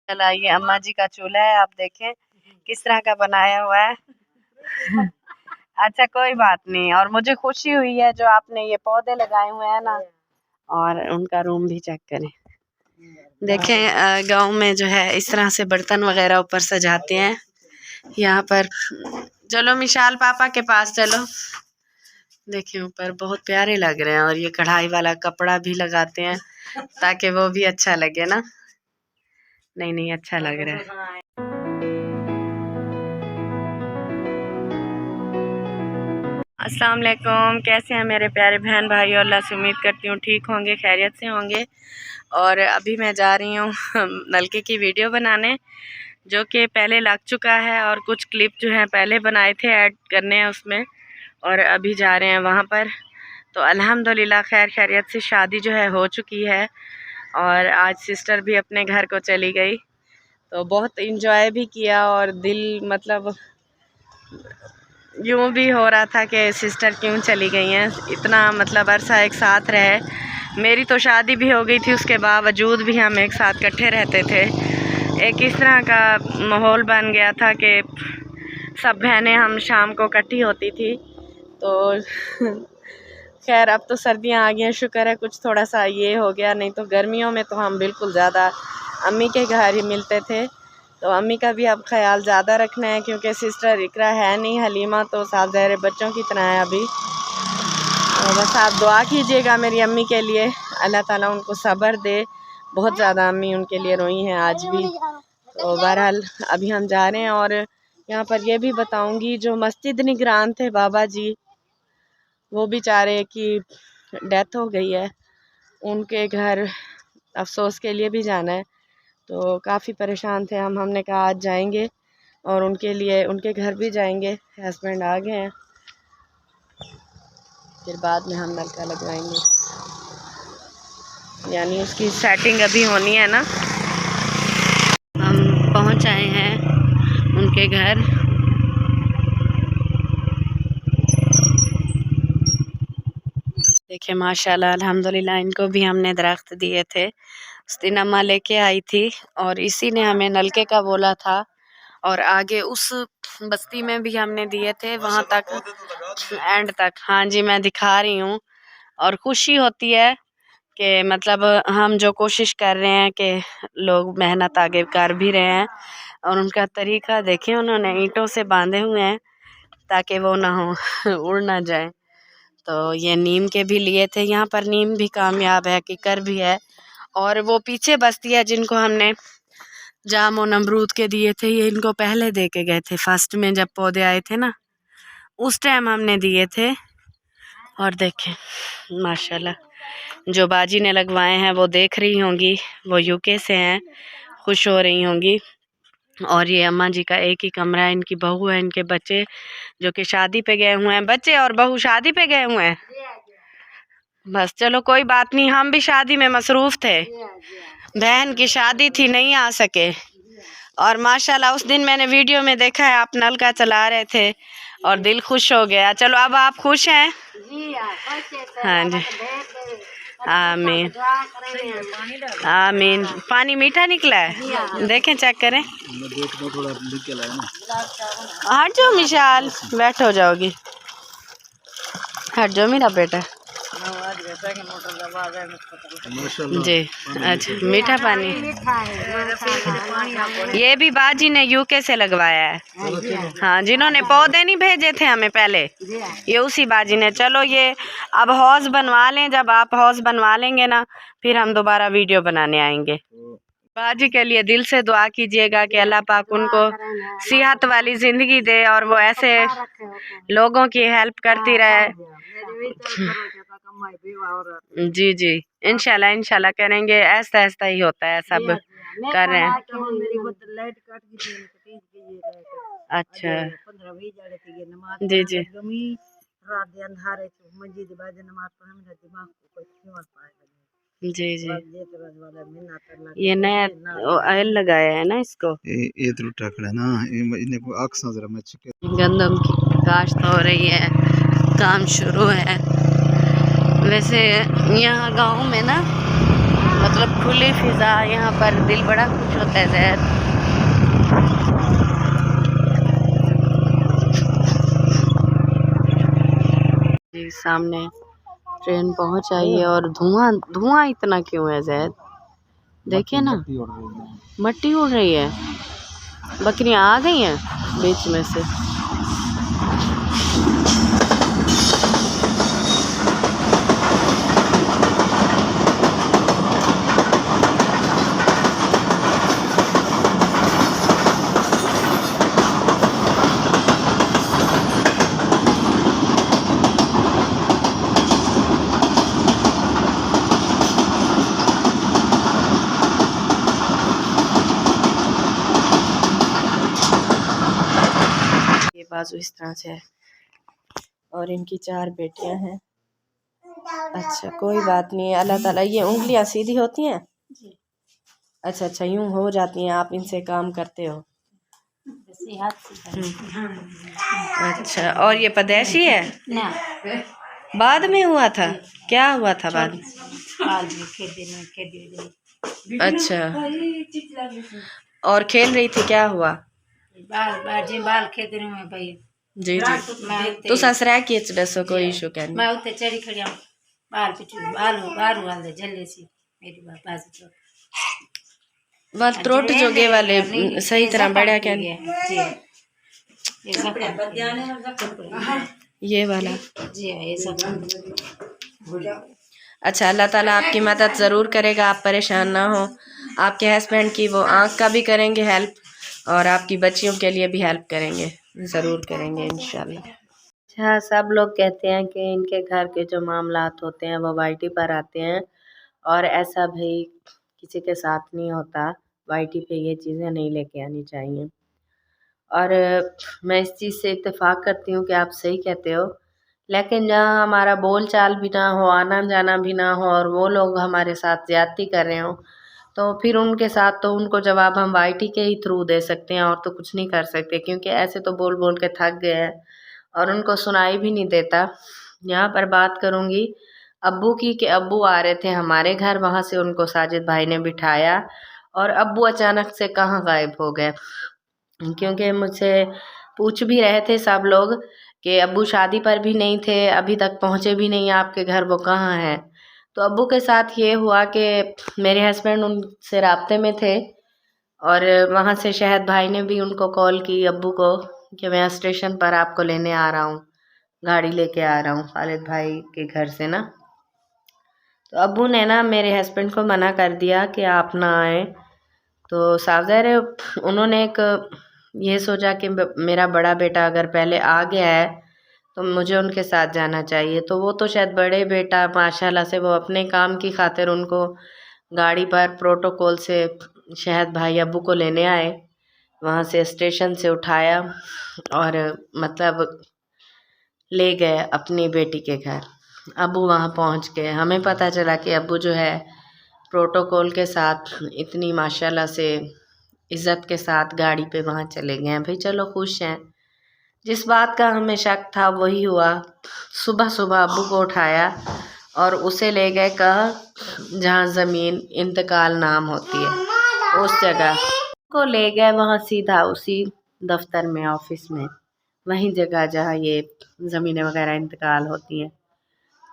चला ये अम्मा जी का चूल्हा है, आप देखें किस तरह का बनाया हुआ है। अच्छा कोई बात नहीं, और मुझे खुशी हुई है जो आपने ये पौधे लगाए हुए हैं ना, और उनका रूम भी चेक करें। देखें गांव में जो है इस तरह से बर्तन वगैरह ऊपर सजाते हैं। यहाँ पर चलो मिशाल पापा के पास चलो, देखें ऊपर बहुत प्यारे लग रहे हैं, और ये कढ़ाई वाला कपड़ा भी लगाते हैं ताकि वो भी अच्छा लगे ना। नहीं अच्छा लग रहा है। अस्सलाम वालेकुम, कैसे हैं मेरे प्यारे बहन भाई? और अल्लाह से उम्मीद करती हूँ ठीक होंगे, खैरियत से होंगे। और अभी मैं जा रही हूँ नलके की वीडियो बनाने, जो कि पहले लग चुका है, और कुछ क्लिप जो है पहले बनाए थे ऐड करने हैं उसमें, और अभी जा रहे हैं वहाँ पर। तो अल्हम्दुलिल्लाह खैर खैरियत से शादी जो है हो चुकी है, और आज सिस्टर भी अपने घर को चली गई। तो बहुत इंजॉय भी किया, और दिल मतलब यूँ भी हो रहा था कि सिस्टर क्यों चली गई हैं, इतना मतलब अरसा एक साथ रहे। मेरी तो शादी भी हो गई थी, उसके बावजूद भी हम एक साथ इकट्ठे रहते थे। एक इस तरह का माहौल बन गया था कि सब बहनें हम शाम को इकट्ठी होती थी। तो खैर अब तो सर्दियां आ गई हैं, शुक्र है कुछ थोड़ा सा ये हो गया, नहीं तो गर्मियों में तो हम बिल्कुल ज़्यादा अम्मी के घर ही मिलते थे। तो अम्मी का भी अब ख्याल ज़्यादा रखना है, क्योंकि सिस्टर इकरा है नहीं, हलीमा तो साथ ज़हरे बच्चों की तरह है अभी। तो बस आप दुआ कीजिएगा मेरी अम्मी के लिए, अल्लाह ताला उनको सब्र दे। बहुत ज़्यादा अम्मी उनके लिए रोई हैं आज भी। तो बहरहाल अभी हम जा रहे हैं, और यहाँ पर यह भी बताऊँगी जो मस्जिद निगरान थे बाबा जी, वो बेचारे की डेथ हो गई है। उनके घर अफसोस के लिए भी जाना है, तो काफ़ी परेशान थे हम। हमने कहा आज जाएंगे, और उनके लिए उनके घर भी जाएंगे। हस्बैंड आ गए हैं, फिर बाद में हम नलका लगवाएंगे, यानी उसकी सेटिंग अभी होनी है ना। हम पहुंच आए हैं उनके घर। देखिए माशाल्लाह अल्हम्दुलिल्लाह, इनको भी हमने दरख्त दिए थे। उस दिन अम्मा लेके आई थी, और इसी ने हमें नलके का बोला था। और आगे उस बस्ती में भी हमने दिए थे, वहाँ तक एंड तक। हाँ जी मैं दिखा रही हूँ, और खुशी होती है कि मतलब हम जो कोशिश कर रहे हैं कि लोग मेहनत आगे कर भी रहे हैं। और उनका तरीका देखें, उन्होंने ईंटों से बांधे हुए हैं ताकि वो ना हो उड़ ना जाए। तो ये नीम के भी लिए थे, यहाँ पर नीम भी कामयाब है, किकर भी है। और वो पीछे बस्ती है जिनको हमने जाम और अमरूद के दिए थे, ये इनको पहले दे के गए थे। फर्स्ट में जब पौधे आए थे ना, उस टाइम हमने दिए थे। और देखें माशाल्लाह जो बाजी ने लगवाए हैं वो देख रही होंगी, वो यूके से हैं, खुश हो रही होंगी। और ये अम्मा जी का एक ही कमरा है, इनकी बहू है, इनके बच्चे जो कि शादी पे गए हुए हैं। बच्चे और बहू शादी पे गए हुए हैं। बस चलो कोई बात नहीं, हम भी शादी में मसरूफ़ थे, बहन की शादी थी नहीं आ सके। और माशाल्लाह उस दिन मैंने वीडियो में देखा है आप नलका चला रहे थे, और दिल खुश हो गया। चलो अब आप खुश हैं? हाँ जी आमीन आमीन। पानी मीठा निकला है, देखें चेक करें। हट जाओ मिशाल, बैठ हो जाओगी, हट जाओ मेरा बेटा जी। अच्छा मीठा पानी, ये भी बाजी ने यूके से लगवाया है। हाँ जिन्होंने पौधे नहीं भेजे थे हमें पहले, ये उसी बाजी ने। चलो ये अब हौज बनवा लें, जब आप हौज बनवा लेंगे ना, फिर हम दोबारा वीडियो बनाने आएंगे। बाजी के लिए दिल से दुआ कीजिएगा कि अल्लाह पाक उनको सेहत वाली ज़िंदगी दे, और वो ऐसे लोगों की हेल्प करती रहे। जी जी इंशाल्लाह इंशाल्लाह करेंगे, ऐसा ऐसा ही होता है, सब कर रहे हैं। अच्छा जी जी जी जी। ये नया ऑयल लगाया है ना इसको, ये तो टकड़ा ना इन्हें को आँख से जरा मैं चिके। गंदम की काश्त हो रही है, काम शुरू है। वैसे यहाँ गांव में ना मतलब खुली फिजा, यहाँ पर दिल बड़ा खुश होता है जैद। जी सामने ट्रेन पहुंच आई है और धुआं धुआं इतना क्यों है जैद? देखिए ना, मट्टी उड़ रही है। बकरियां आ गई हैं बीच में से। बाजू इस तरह से है और इनकी 4 बेटियां हैं। अच्छा कोई बात नहीं है, अल्लाह ताला। ये उंगलियां सीधी होती हैं? अच्छा अच्छा, यूं हो जाती हैं, आप इनसे काम करते हो? अच्छा, और ये पैदाइशी है? बाद में हुआ था? क्या हुआ था बाद में? अच्छा, और खेल रही थी, क्या हुआ? बाल खेद रहे हैं भाई। जी जी, तो ससरा की दसो, कोई इशू क्या नहीं। मैं उते चढ़ी खड़ी हूं, बाल पिटू बाल वाले जल्ले सी मेरी बात तो वह त्रोट जोगे वाले सही तरह बढ़िया क्या ये वाला जी ये सब। अच्छा, अल्लाह ताला आपकी मदद ज़रूर करेगा, आप परेशान ना हो। आपके हस्बैंड की वो आँख का भी करेंगे हेल्प और आपकी बच्चियों के लिए भी हेल्प करेंगे, ज़रूर करेंगे इंशाल्लाह। अच्छा, सब लोग कहते हैं कि इनके घर के जो मामलात होते हैं वो वाईटी पर आते हैं और ऐसा भाई किसी के साथ नहीं होता। वाईटी पे ये चीज़ें नहीं लेके आनी चाहिए और मैं इस चीज़ से इत्तेफाक करती हूँ कि आप सही कहते हो, लेकिन जहाँ हमारा बोल चाल भी ना हो, आना जाना भी ना हो और वो लोग हमारे साथ ज़्यादती कर रहे हो, तो फिर उनके साथ तो उनको जवाब हम वाईटी के ही थ्रू दे सकते हैं और तो कुछ नहीं कर सकते, क्योंकि ऐसे तो बोल बोल के थक गए हैं और उनको सुनाई भी नहीं देता। यहाँ पर बात करूँगी अब्बू की कि अब्बू आ रहे थे हमारे घर, वहाँ से उनको साजिद भाई ने बिठाया और अब्बू अचानक से कहाँ गायब हो गए। क्योंकि मुझसे पूछ भी रहे थे सब लोग कि अब्बू शादी पर भी नहीं थे, अभी तक पहुँचे भी नहीं आपके घर, वो कहाँ हैं। तो अब्बू के साथ ये हुआ कि मेरे हस्बैंड उनसे राब्ते में थे और वहाँ से शहद भाई ने भी उनको कॉल की अब्बू को कि मैं स्टेशन पर आपको लेने आ रहा हूँ, गाड़ी लेके आ रहा हूँ खालिद भाई के घर से ना। तो अब्बू ने ना मेरे हस्बैंड को मना कर दिया कि आप ना आए। तो साफ ज़ाहिर है उन्होंने एक ये सोचा कि मेरा बड़ा बेटा अगर पहले आ गया है तो मुझे उनके साथ जाना चाहिए। तो वो तो शायद बड़े बेटा माशाल्लाह से वो अपने काम की खातिर उनको गाड़ी पर प्रोटोकॉल से शहद भाई अब्बू को लेने आए, वहाँ से स्टेशन से उठाया और मतलब ले गए अपनी बेटी के घर। अब्बू वहाँ पहुँच गए, हमें पता चला कि अब्बू जो है प्रोटोकॉल के साथ इतनी माशाल्लाह से इज़्ज़त के साथ गाड़ी पे वहाँ चले गए हैं। भाई चलो खुश हैं। जिस बात का हमें शक था वही हुआ। सुबह सुबह अब्बू को उठाया और उसे ले गए कहाँ, जहाँ ज़मीन इंतकाल नाम होती है उस जगह को ले गए, वहाँ सीधा उसी दफ्तर में ऑफिस में वहीं जगह जहाँ ये ज़मीनें वगैरह इंतकाल होती हैं।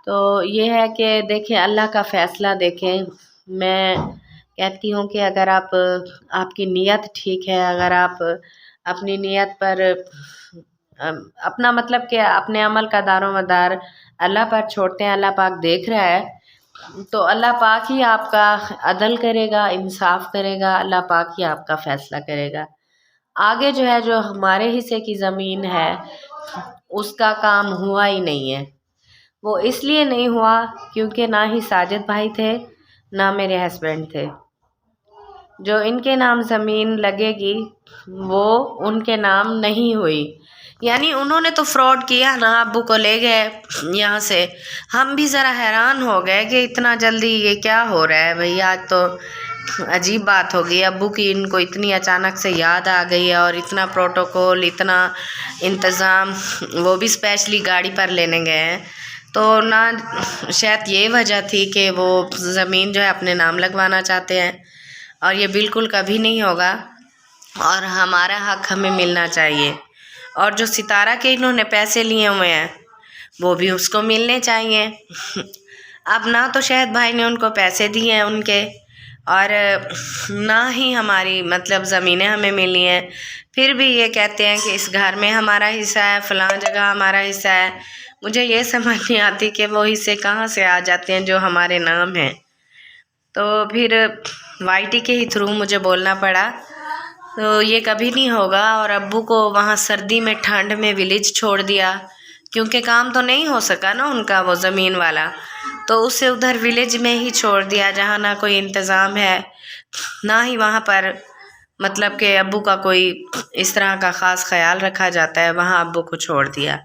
तो ये है कि देखें अल्लाह का फ़ैसला देखें। मैं कहती हूँ कि अगर आपकी नीयत ठीक है, अगर आप अपनी नीयत पर अपना मतलब कि अपने अमल का दारोमदार अल्लाह पर छोड़ते हैं, अल्लाह पाक देख रहा है, तो अल्लाह पाक ही आपका अदल करेगा, इंसाफ करेगा, अल्लाह पाक ही आपका फ़ैसला करेगा। आगे जो है जो हमारे हिस्से की ज़मीन है उसका काम हुआ ही नहीं है। वो इसलिए नहीं हुआ क्योंकि ना ही साजिद भाई थे ना मेरे हस्बैंड थे। जो इनके नाम ज़मीन लगेगी वो उनके नाम नहीं हुई, यानी उन्होंने तो फ्रॉड किया ना, अब्बू को ले गए यहाँ से। हम भी ज़रा हैरान हो गए कि इतना जल्दी ये क्या हो रहा है भाई, आज तो अजीब बात हो गई। अब्बू की इनको इतनी अचानक से याद आ गई है और इतना प्रोटोकॉल, इतना इंतज़ाम, वो भी स्पेशली गाड़ी पर लेने गए हैं। तो ना शायद ये वजह थी कि वो ज़मीन जो है अपने नाम लगवाना चाहते हैं, और ये बिल्कुल कभी नहीं होगा, और हमारा हक हमें मिलना चाहिए। और जो सितारा के इन्होंने पैसे लिए हुए हैं वो भी उसको मिलने चाहिए। अब ना तो शायद भाई ने उनको पैसे दिए हैं उनके, और ना ही हमारी मतलब ज़मीनें हमें मिली हैं, फिर भी ये कहते हैं कि इस घर में हमारा हिस्सा है, फ़लाँ जगह हमारा हिस्सा है। मुझे ये समझ नहीं आती कि वो हिस्से कहाँ से आ जाते हैं जो हमारे नाम हैं। तो फिर वाईटी के ही थ्रू मुझे बोलना पड़ा। तो ये कभी नहीं होगा, और अब्बू को वहाँ सर्दी में ठंड में विलेज छोड़ दिया, क्योंकि काम तो नहीं हो सका ना उनका वो ज़मीन वाला, तो उसे उधर विलेज में ही छोड़ दिया जहाँ ना कोई इंतज़ाम है, ना ही वहाँ पर मतलब कि अब्बू का कोई इस तरह का ख़ास ख्याल रखा जाता है। वहाँ अब्बू को छोड़ दिया।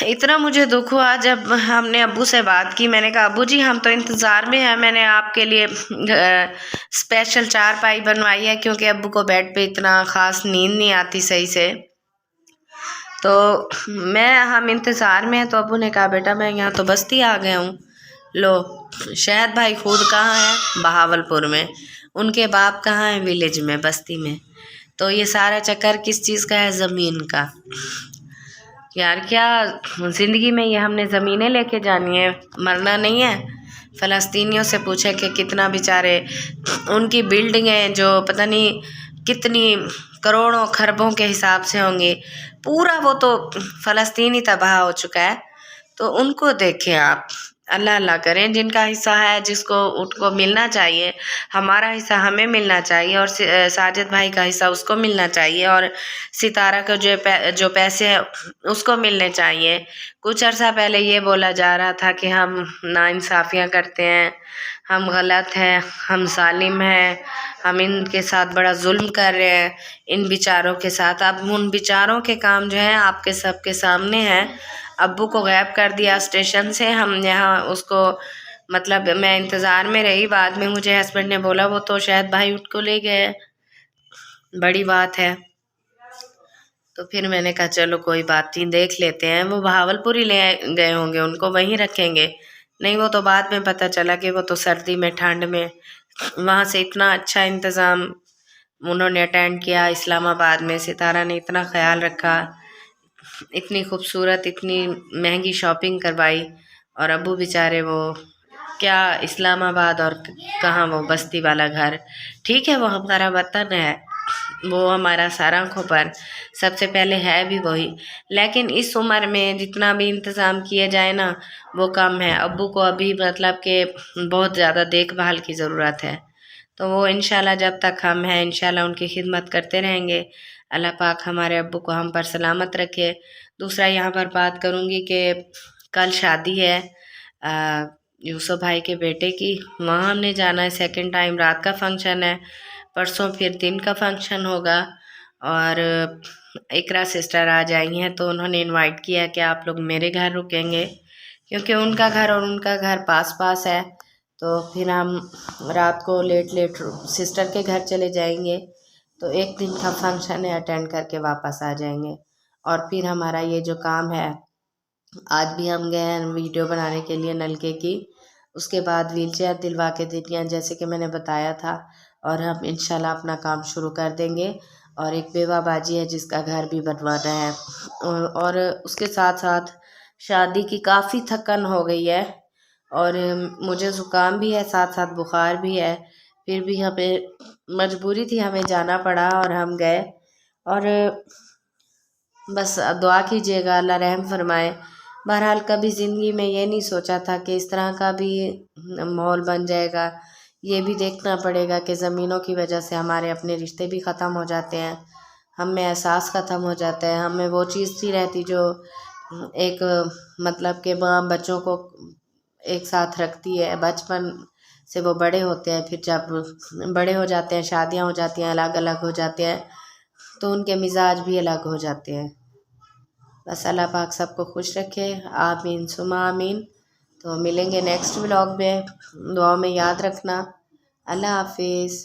इतना मुझे दुख हुआ जब हमने अब्बू से बात की। मैंने कहा अब्बू जी हम तो इंतज़ार में हैं, मैंने आपके लिए स्पेशल चारपाई बनवाई है, क्योंकि अब्बू को बेड पे इतना ख़ास नींद नहीं आती सही से। तो हम इंतज़ार में हैं। तो अब्बू ने कहा बेटा मैं यहाँ तो बस्ती आ गया हूँ। लो, शहद भाई खुद कहाँ है? बहावलपुर में। उनके बाप कहाँ है? विलेज में, बस्ती में। तो ये सारा चक्कर किस चीज़ का है? ज़मीन का। यार क्या ज़िंदगी में ये हमने ज़मीनें लेके जानी है, मरना नहीं है। फ़लस्तीनियों से पूछे कि कितना बेचारे उनकी बिल्डिंगें जो पता नहीं कितनी करोड़ों खरबों के हिसाब से होंगी, पूरा वो तो फ़लस्तीन ही तबाह हो चुका है। तो उनको देखें आप, अल्लाह अल्लाह करें। जिनका हिस्सा है जिसको उनको मिलना चाहिए, हमारा हिस्सा हमें मिलना चाहिए, और साजिद भाई का हिस्सा उसको मिलना चाहिए, और सितारा का जो पैसे हैं उसको मिलने चाहिए। कुछ अर्सा पहले ये बोला जा रहा था कि हम नाइंसाफ़ियाँ करते हैं, हम गलत हैं, हम जालिम हैं, हम इनके साथ बड़ा जुल्म कर रहे हैं इन बेचारों के साथ। अब उन बेचारों के काम जो है आपके सबके सामने हैं। अब्बू को गायब कर दिया स्टेशन से, हम यहाँ उसको मतलब मैं इंतज़ार में रही। बाद में मुझे हस्बैंड ने बोला वो तो शायद भाई उठ को ले गए, बड़ी बात है। तो फिर मैंने कहा चलो कोई बात नहीं, देख लेते हैं। वो बहावलपुर ही ले गए होंगे, उनको वहीं रखेंगे। नहीं, वो तो बाद में पता चला कि वो तो सर्दी में ठंड में वहाँ से इतना अच्छा इंतज़ाम उन्होंने अटेंड किया। इस्लामाबाद में सितारा ने इतना ख्याल रखा, इतनी खूबसूरत इतनी महंगी शॉपिंग करवाई, और अब्बू बेचारे वो क्या इस्लामाबाद और कहाँ वो बस्ती वाला घर। ठीक है वो हमारा वतन है, वो हमारा सर आँखों पर सबसे पहले है भी वही, लेकिन इस उम्र में जितना भी इंतज़ाम किए जाए ना वो कम है। अब्बू को अभी मतलब कि बहुत ज़्यादा देखभाल की ज़रूरत है। तो वो इंशाल्लाह जब तक हम हैं इंशाल्लाह उनकी खिदमत करते रहेंगे। अल्लाह पाक हमारे अब्बू को हम पर सलामत रखे। दूसरा यहाँ पर बात करूँगी कि कल शादी है यूसुफ भाई के बेटे की, वहाँ हमने जाना है। सेकंड टाइम रात का फंक्शन है, परसों फिर दिन का फंक्शन होगा। और इकरा सिस्टर आ जाई हैं, तो उन्होंने इनवाइट किया कि आप लोग मेरे घर रुकेंगे, क्योंकि उनका घर और उनका घर पास पास है। तो फिर हम रात को लेट लेट सिस्टर के घर चले जाएंगे। तो एक दिन का फंक्शन है, अटेंड करके वापस आ जाएंगे। और फिर हमारा ये जो काम है, आज भी हम गए हैं वीडियो बनाने के लिए नलके की, उसके बाद व्हीलचेयर दिलवा के देनी जैसे कि मैंने बताया था। और हम इंशाल्लाह अपना काम शुरू कर देंगे। और एक बेवा बाजी है जिसका घर भी बनवाना है, और उसके साथ साथ शादी की काफ़ी थकन हो गई है, और मुझे ज़ुकाम भी है, साथ साथ बुखार भी है। फिर भी हमें मजबूरी थी, हमें जाना पड़ा और हम गए। और बस दुआ कीजिएगा अल्लाह रहम फरमाए। बहरहाल कभी ज़िंदगी में ये नहीं सोचा था कि इस तरह का भी माहौल बन जाएगा। ये भी देखना पड़ेगा कि ज़मीनों की वजह से हमारे अपने रिश्ते भी ख़त्म हो जाते हैं, हम में एहसास ख़त्म हो जाता है, हमें वो चीज़ थी रहती जो एक मतलब कि माँ बच्चों को एक साथ रखती है, बचपन से वो बड़े होते हैं। फिर जब बड़े हो जाते हैं, शादियाँ हो जाती हैं, अलग अलग हो जाते हैं, तो उनके मिजाज भी अलग हो जाते हैं। बस अल्लाह पाक सबको खुश रखे, आमीन सुमा आमीन। तो मिलेंगे नेक्स्ट व्लॉग में, दुआ में याद रखना। अल्लाह हाफिज़।